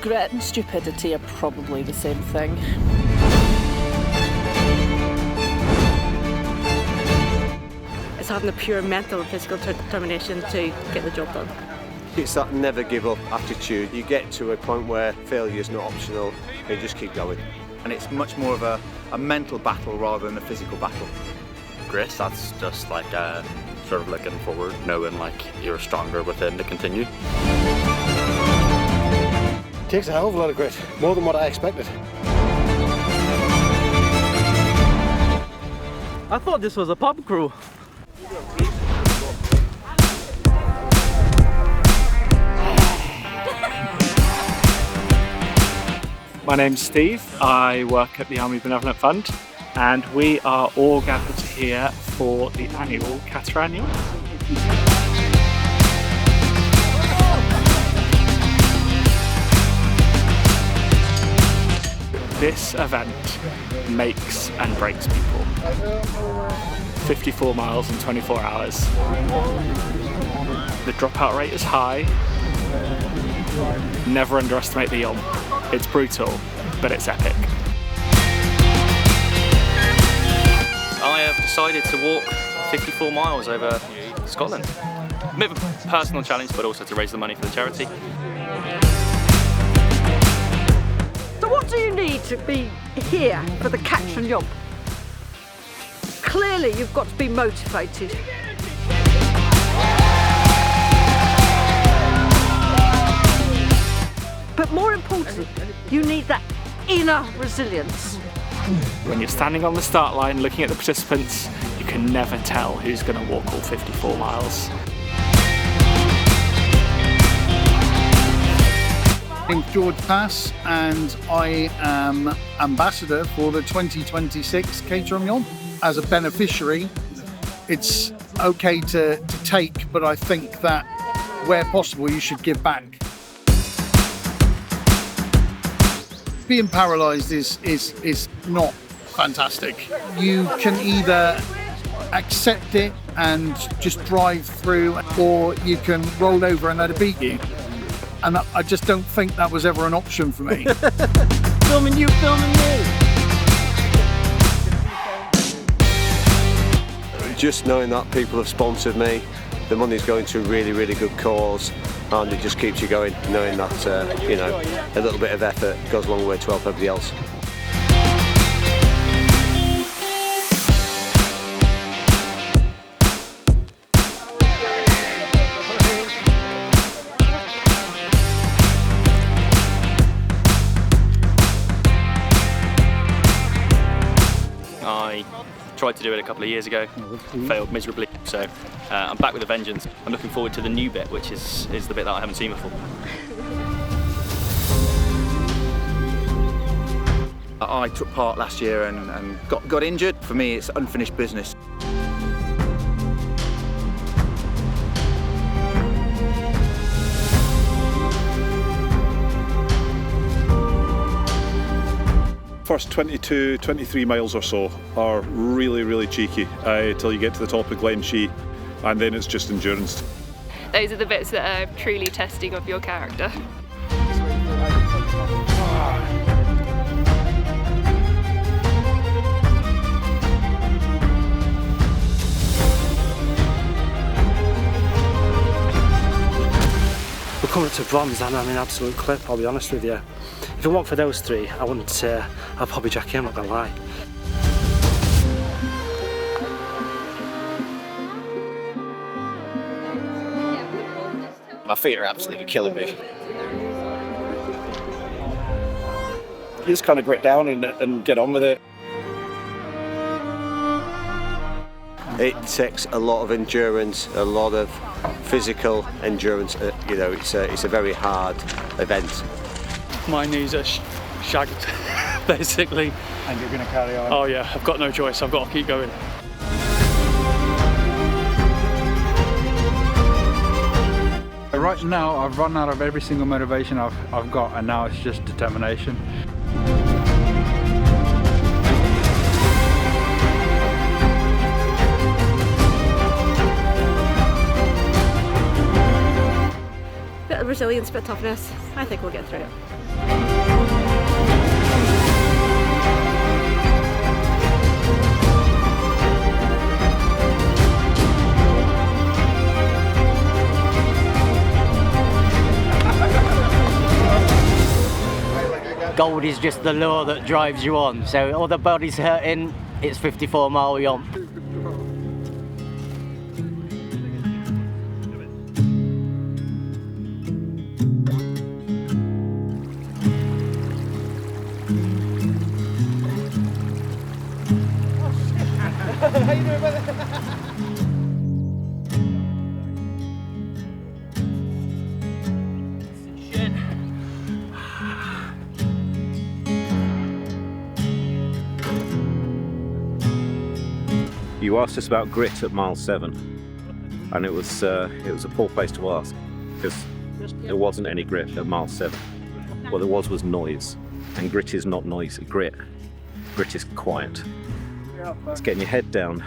Grit and stupidity are probably the same thing. It's having the pure mental and physical determination to get the job done. It's that never give up attitude. You get to a point where failure is not optional and you just keep going. And it's much more of a mental battle rather than a physical battle. Grit, that's just like sort of looking forward, knowing like you're stronger within to continue. It takes a hell of a lot of grit, more than what I expected. I thought this was a pub crew. My name's Steve, I work at the Army Benevolent Fund and we are all gathered here for the annual Cateran Yomp. This event makes and breaks people. 54 miles in 24 hours. The dropout rate is high. Never underestimate the Yomp. It's brutal, but it's epic. I have decided to walk 54 miles over Scotland. A bit of a personal challenge, but also to raise the money for the charity. So what do you need to be here for the Cateran Yomp? Clearly you've got to be motivated. But more important, you need that inner resilience. When you're standing on the start line looking at the participants, you can never tell who's going to walk all 54 miles. My name's George Pass and I am ambassador for the 2026 Cateran Yomp. As a beneficiary, it's okay to take, but I think that where possible you should give back. Being paralysed is not fantastic. You can either accept it and just drive through, or you can roll over and let it beat you. And I just don't think that was ever an option for me. Filming you, filming me. Just knowing that people have sponsored me, the money's going to a really, really good cause, and it just keeps you going, knowing that, you know, a little bit of effort goes a long way to help everybody else. I tried to do it a couple of years ago, failed miserably, so I'm back with a vengeance. I'm looking forward to the new bit, which is the bit that I haven't seen before. I took part last year and got injured. For me, it's unfinished business. First 22, 23 miles or so are really, really cheeky till you get to the top of Glen Shee, and then it's just endurance. Those are the bits that are truly testing of your character. We're coming up to bronze and I'm in absolute clip, I'll be honest with you. If it weren't for those three, I wouldn't, I'd probably jack in, I'm not gonna lie. My feet are absolutely killing me. You just kind of grit down and get on with it. It takes a lot of endurance, a lot of physical endurance. You know, it's a very hard event. My knees are shagged, basically. And you're going to carry on? Oh yeah, I've got no choice, I've got to keep going. Right now, I've run out of every single motivation I've got, and now it's just determination. Bit of resilience, bit of toughness. I think we'll get through it. Gold is just the lure that drives you on, so all the body's hurting, it's 54-mile yomp. How you doing, brother? You asked us about grit at mile 7, and it was a poor place to ask, because there wasn't any grit at mile 7. What there was noise, and grit is not noisy. Grit is quiet. It's getting your head down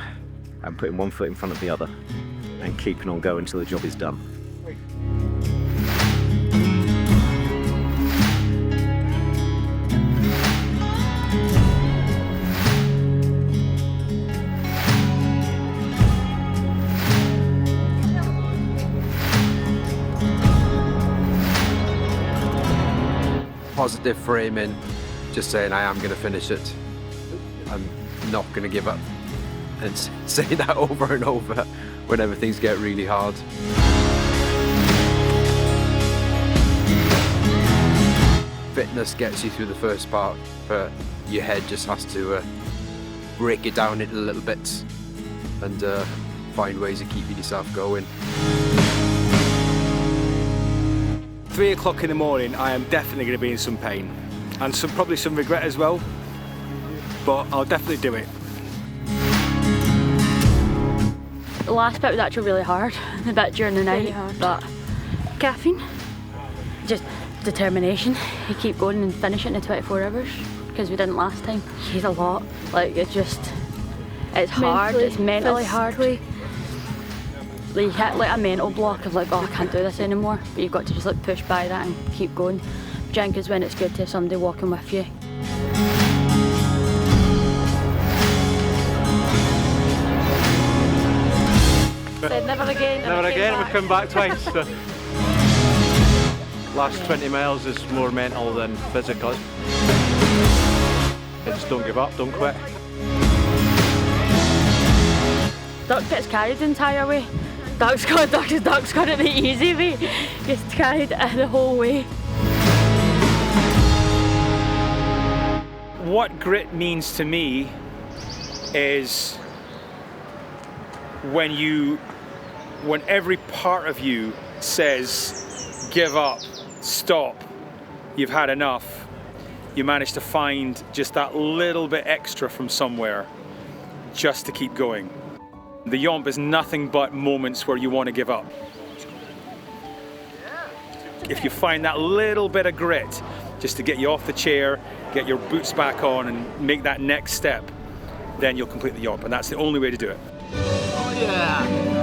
and putting one foot in front of the other and keeping on going until the job is done. Positive framing, just saying I am going to finish it. I'm not going to give up, and say that over and over whenever things get really hard. Fitness gets you through the first part, but your head just has to break it down into little bits and find ways of keeping yourself going. 3 o'clock in the morning, I am definitely going to be in some pain and probably some regret as well, but I'll definitely do it. The last bit was actually really hard, the bit during the night, but caffeine, just determination. You keep going and finish it in 24 hours, because we didn't last time. You eat a lot, like it's hard, it's mentally hard. You hit like a mental block of like, oh, I can't do this anymore, but you've got to just like push by that and keep going. Drink is when it's good to have somebody walking with you. Said never again. Never again, we've come back twice. So. Last 20 miles is more mental than physical. Just don't give up, don't quit. Duck gets carried the entire way. Duck's got it the easy way. Gets carried the whole way. What grit means to me is when every part of you says, give up, stop, you've had enough, you manage to find just that little bit extra from somewhere just to keep going. The Yomp is nothing but moments where you want to give up. If you find that little bit of grit just to get you off the chair, get your boots back on and make that next step, then you'll complete the Yomp, and that's the only way to do it. Oh yeah!